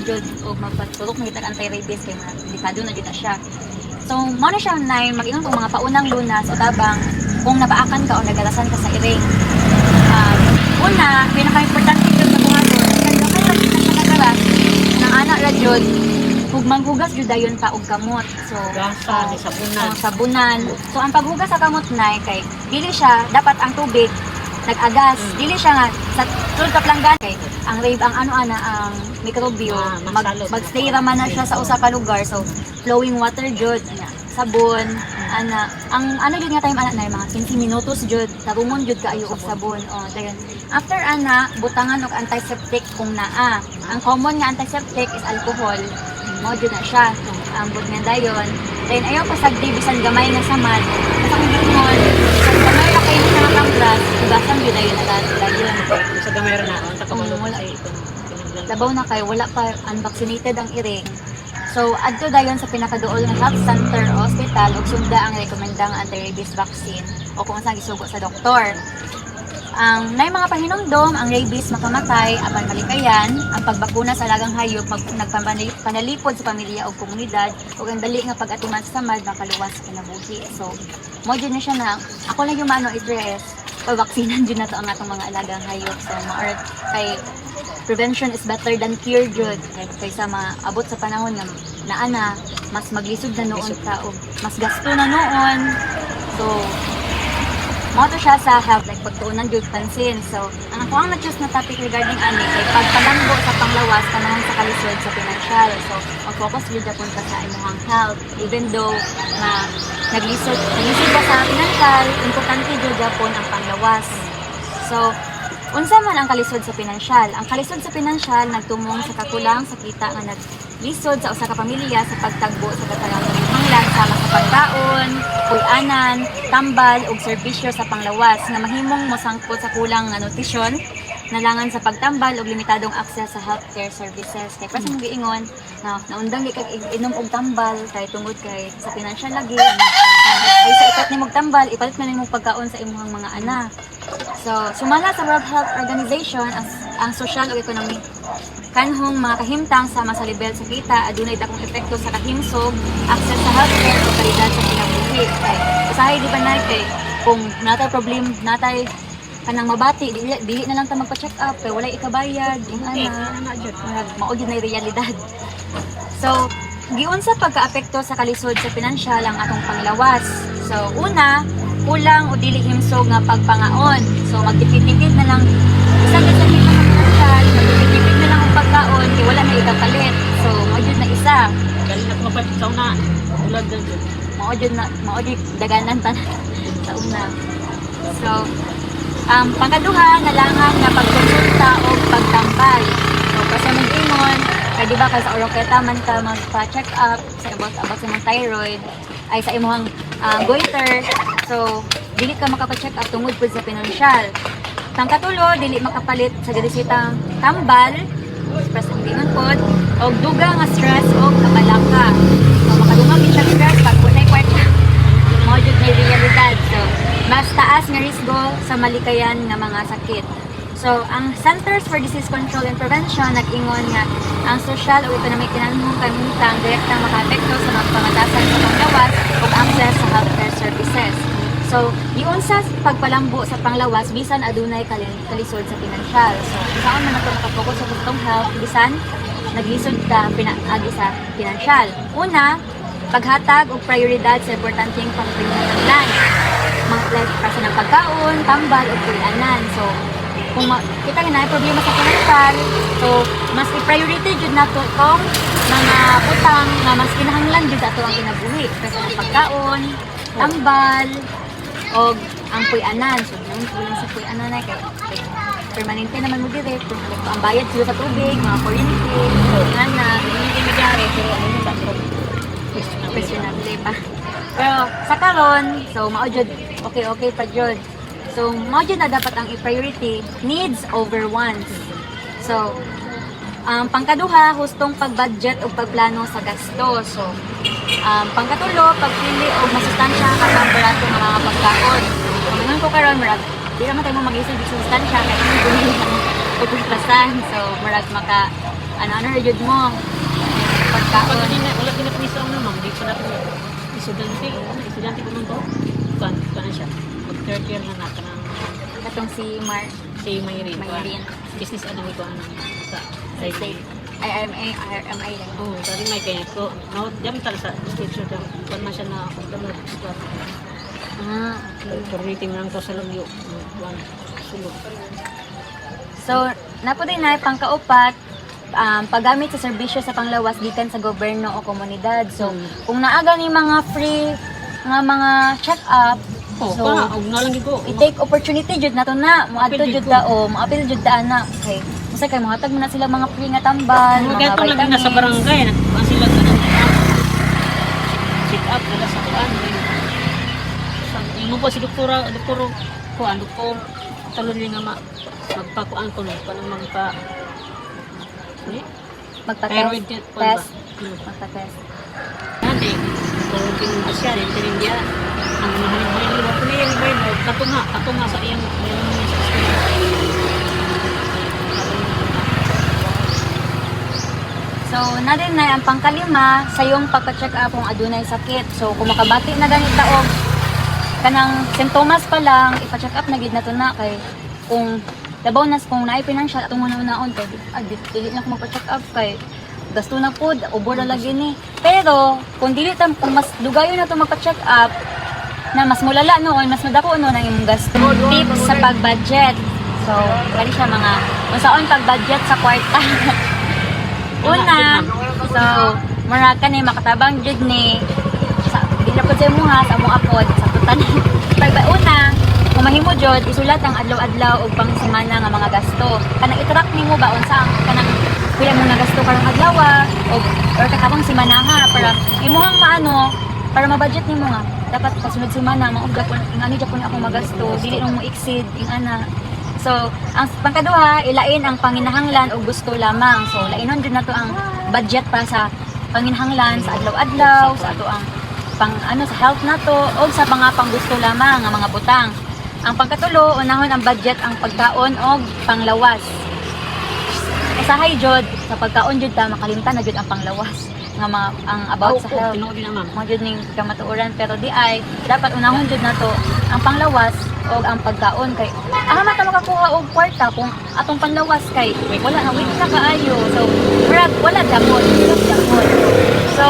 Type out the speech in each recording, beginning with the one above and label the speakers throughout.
Speaker 1: jud o magpatulok na kita anti-rabies kay mga delikado na jud na siya. So mo na siya na mag-ingon kung mga paunang lunas o tabang kung napaakan ka o nagalasan ka sa iring. Una, pinaka-importante jud sa buhaton kay kaya kita siya nagalas nang anak ra jud ug manghugas jud dayon ta og kamot. So
Speaker 2: Gasa, di sabunan.
Speaker 1: sabunan. So ang paghugas sa kamot nay kay dili siya dapat ang tubig nag-agas. Dili siya nga sa sulod ka planggan kay ang rave ang ano ana ang mikrobyo magstay ra man na siya sa usa ka lugar. So flowing water jud ana sabon ana ang ano jud nga time ana na mga 15 minutos jud tarungon jud kaayo og sabon. Dayon after ana butangan og antiseptic kung naa. Ang common nga antiseptic is alcohol. Mo jud na siya ang bud nga dayon. Then ayaw pasagdi bisan gamay nga samad basta kung gingon gamay ra kay sa kambras ugasan jud dayon na dayon
Speaker 2: Sa gamay ra na, ang takabalo
Speaker 1: wala.
Speaker 2: sa ito.
Speaker 1: labaw na kay wala pa unvaccinated ang iring. So adto dayon sa pinakaduol nga health center o hospital ug sunda ang rekomendang anti-rabies vaccine o kung saan gisugo sa doktor. Ang nay mga pahinumdom ang rabies makamatay apan malikayan ang pagbakuna sa lagang hayop nagpanalipod sa pamilya o komunidad ug ang dali nga pag-atuman sa samad makaluwas sa kinabuhi. So mo jud na siya na ako lang yung mano i-stress pagbaksinan jud na to ang atong mga alagang hayop. So kay prevention is better than cure jud kaysa maabot sa panahon nga naana mas maglisod na noon ta o mas gasto na noon. So mo to siya sa health like pagtuunan jud pansin. So ang ako ang na-choose na topic regarding ani kay pagpadanggo sa panglawas kanang sa kalisod sa financial. So mag-focus jud gyapon ka sa imong health even though na naglisod ka sa financial, importante jud gyapon ang panglawas. So unsa man ang kalisod sa pinansyal? Ang kalisod sa pinansyal nagtumong sa kakulang sa kita nga naglisod sa usa ka pamilya sa pagtagbo sa katangang kinahanglan sama sa pagkaon, puy-anan, tambal ug serbisyo sa panglawas nga mahimong mosangkot sa kulang nga nutrisyon, nalangan sa pagtambal ug limitadong access sa healthcare services. Kay kasi mong giingon na naundang kay inom og tambal kay tungod kay sa pinansyal lagi ay sa ipat nimong tambal ipalit na nimong pagkaon sa imong mga anak. So, sumala sa World Health Organization ang social ug economic kanhong mga kahimtang sama sa level sa kita adunay dakong epekto sa kahimsog, access sa healthcare ug kalidad sa kinabuhi. Kay usahay di ba nay kay kung natay problem natay kanang mabati dili na lang ta magpa-check up kay walay ikabayad yung ana jud mao jud na realidad. So, giun sa pagkaapekto sa kalisod sa pinansyal ang atong panglawas. So, una, kulang o dili himsog nga pagpangaon. So magtipid-tipid na lang isang kasakit na pinansyal, magtipid-tipid na lang ang pagkaon kay wala na ikapalit. So mao jud na isa.
Speaker 2: Dali na kumapalitaw na. Ulad na dyan.
Speaker 1: Mao jud daganan ta sa una. So pangkaduha nalangan nga pagkonsulta o pagtambal. So kasi mag-ingon kay di ba kay sa oroketa man ka magpa-check up sa about sa mga thyroid ay sa imong goiter. So dili ka makapa-check up tungod pud sa pinansyal. Pangkatulo dili makapalit sa gadisitang tambal, stress ang bingon pod og duga nga stress og kabalaka. So makadungag gid siya stress pag kunay kwarta. Mao jud ni realidad. So mas taas nga risgo sa malikayan nga mga sakit. So, ang Centers for Disease Control and Prevention nag-ingon nga ang social o economic kinahanglan kahimtang direktang makaapekto sa mga pamatasan sa panglawas ug access sa healthcare services. So, giun sa pagpalambo sa panglawas bisan adunay kalisod sa pinansyal. So, saan man nato makapokus sa gustong health bisan naglisod ta pinaagi sa pinansyal. Una, paghatag og prioridad sa importanteng pangkinahanglan. Mga kasi ng pagkaon, tambal ug puy-anan. So, kung kita nga na problema sa financial, so mas i-priority jud nato itong mga utang nga mas kinahanglan jud ato ang kinabuhi kasi ang pagkaon, tambal, og ang puy-anan. So kulang sa puy-anan na kay permanente naman mo dire ang bayad sila sa tubig, mga kuryente, ana, hindi magyari pero ano sa questionable pa. Pero sa karon, so mao jud okay pa jud. So, mao jud na dapat ang i-priority, needs over wants. So, pangkaduha, hustong pag-budget o pagplano sa gasto. So, pangkatulo, pagpili o masustansya ka sa barato ng mga pagkaon. So, ngayon ko karon marag, di naman tayo mag-isip sa sustansya, kaya hindi bumili ng pagpustasan. So, marag ano jud mo pagkaon.
Speaker 2: Wala din na kami sa una, ma'am. Di pa na kami. Estudyante ko nung to. Kuan siya. Mag third year na nata ng
Speaker 1: Katong si
Speaker 2: si Mayrin.
Speaker 1: Mayrin.
Speaker 2: Business ko sa
Speaker 1: State. RMA lang.
Speaker 2: Oo, sabi may kaya ko. No, diyan talaga sa teacher diyan. Kuan man siya na pagdalo.
Speaker 1: Okay.
Speaker 2: Coordinating lang to sa lagyo. Kuan sulod.
Speaker 1: So, napo din na pangkaupat, paggamit sa serbisyo sa panglawas gikan sa gobyerno o komunidad. So, kung naaga ni mga free nga mga check-up, so,
Speaker 2: og na lang ko.
Speaker 1: i-take opportunity jud nato na moadto jud daw, moapil jud ta ana kay usa kay mohatag mo na sila mga free nga tambal,
Speaker 2: Mga
Speaker 1: mga
Speaker 2: gato lagi
Speaker 1: vitamins.
Speaker 2: na sa barangay na kuan sila kanang check up nila sa kuan. Imo po si doktor kuan doktor talon nga magpakuan ko no kanang magpa ni thyroid
Speaker 1: Magpa-test.
Speaker 2: test.
Speaker 1: Magpa-test.
Speaker 2: Nanti kung kinasya rin dia ang mahalin-halin ko na yan ba yun katunga sa iyang
Speaker 1: So, na din na ang pangkalima sa iyong pagpa-check up kung adunay sakit. So, kung makabati na ganita og kanang simptomas pa lang, ipa-check up na gid nato na kay kung labaw nas kung naay financial atong una-unaon kay dili na ko magpa-check up kay gasto na pud ubor na lagi ni. Pero kung dili tam kung mas dugayon na to magpa-check up na mas mulala noon, mas madako no nang imong gasto. Tips sa pag-budget. So, kani siya mga unsaon pag-budget sa kwarta. Una, so, mara ka ni makatabang jud ni sa dili po sa mga sa among apod sa tutan. Una, kung mahimo jud isulat ang adlaw-adlaw ug pang semana nga mga gasto. Kanang i-track nimo ba unsa ang kanang kuya mo nga gasto karong adlaw or katapang semana ha para imuhang maano para ma-budget nimo nga dapat kasunod semana maugda ko ingani jud ko ako magasto dili nang mo exceed ing ana. So, ang pangkaduha, ilain ang panginahanglan o gusto lamang. So, lainon din na to ang budget para sa panginahanglan sa adlaw-adlaw, sa ato ang sa health na to, o sa mga panggusto lamang ang mga butang. Ang pangkatulo, unahon ang budget ang pagkaon o panglawas. Usahay jud sa pagkaon jud ta makalimtan na jud ang panglawas nga ang about sa health.
Speaker 2: tinuod na ma'am.
Speaker 1: Mo jud ning kamatuoran pero di ay dapat unahon jud nato ang panglawas o ang pagkaon kay mata makakuha og kwarta kung atong panlawas kay wala na weak na kaayo so wala damot. So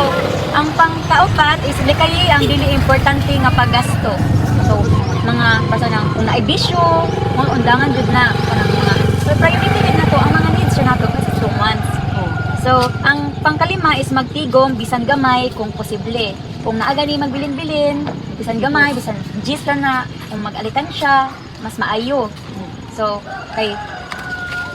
Speaker 1: ang pangkaupat is likayi ang dili importante nga paggasto. So mga basta nang kung naay bisyo mga undangan jud na kanang mga so priority jud nato ang mga needs jud nato kasi 2 months. So, ang pangkalima is magtigom bisan gamay kung posible. Kung naaga ni magbilin-bilin, bisan gamay, bisan gis ka na, kung mag-alitan siya, mas maayo. So, kay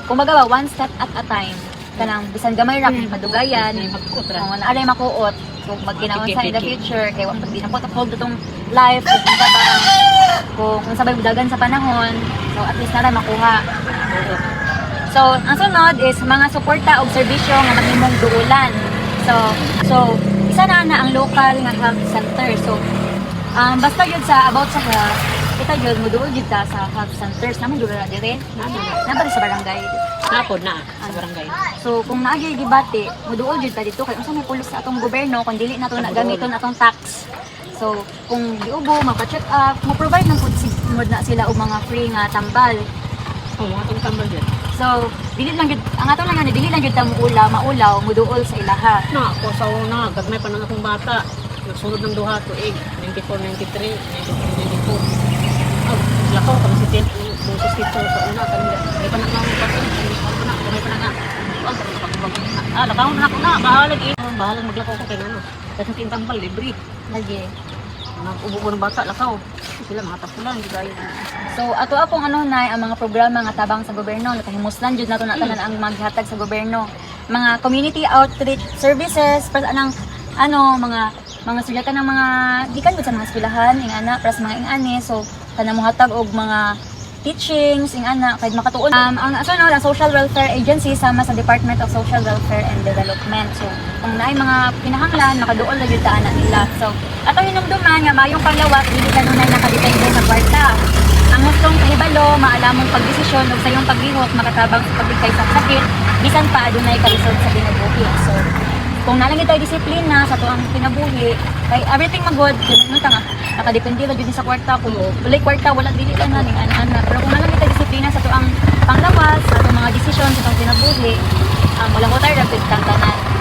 Speaker 1: kung magawa one step at a time, kanang bisan gamay ra kung madugayan, kung naaray makuot, kung magkinaon sa in the future, kay wag di na po hold itong life, kung sabay budagan sa panahon, so at least naray makuha. So, ang sunod is mga suporta o serbisyo nga mahimong duulan. So isa na ang local nga health center. So, basta yun about sa health, kita yun, muduol yun ta sa health centers. Naman dulo na dire. Naman sa barangay.
Speaker 2: Napod na sa barangay.
Speaker 1: So, kung naagay gibati, muduol yun ta dito. Kaya unsa may pulos sa atong gobyerno, kung dili na ito gamiton atong tax. So, kung giubo, mapa-check up, mo-provide ng food na sila o mga free nga tambal.
Speaker 2: Mga itong tambal dyan.
Speaker 1: So, dili lang jud ang ato lang dili lang jud ta maulaw, muduol sa ilaha.
Speaker 2: Na, ako sa una, gagmay pa ng akong bata. Nagsunod ng duha tuig, 94, 93, 93, 94. Lakaw, kami si Tien, kung sa skito sa una, kami pa nakawang pa rin, kami pa na lakaw na ako na, bahalag maglakaw ko kay ano. Kasi tintambal, libre.
Speaker 1: Lagi.
Speaker 2: Nag-ubo ng bata, lakaw. Sila mga tapulan, hindi kayo.
Speaker 1: So, ato akong ang mga programa nga tabang sa gobyerno, nakahimuslan jud nato na tanan ang maghatag sa gobyerno. Mga community outreach services, para anang mga sulatan ng mga gikan gud sa mga eskwelahan, ing ana para sa mga ingani. So, kanang mohatag og mga teachings, ing ana kay makatuon. Ang sunod ang Social Welfare Agency sama sa Department of Social Welfare and Development. So, kung naay mga pinahanglan, makaduol na jud ta ana nila. So, atong hinumduman nga mayong panglawas dili kanunay nakadepende sa kwarta. Ang gustong kahibalo, maalamong pagdesisyon ug sa iyong paglihok makatabang sa paglikay sa sakit bisan pa adunay kalisod sa kinabuhi. So kung nalang tayo disiplina sa tuang kinabuhi, kay everything magod, no ta nga nakadepende ra jud sa kwarta kung walay kwarta wala dili lang naning ana. Pero kung nalang tayo disiplina sa tuang panglawas, sa tuang mga desisyon sa tuang kinabuhi, walang water ra pud kang tanan.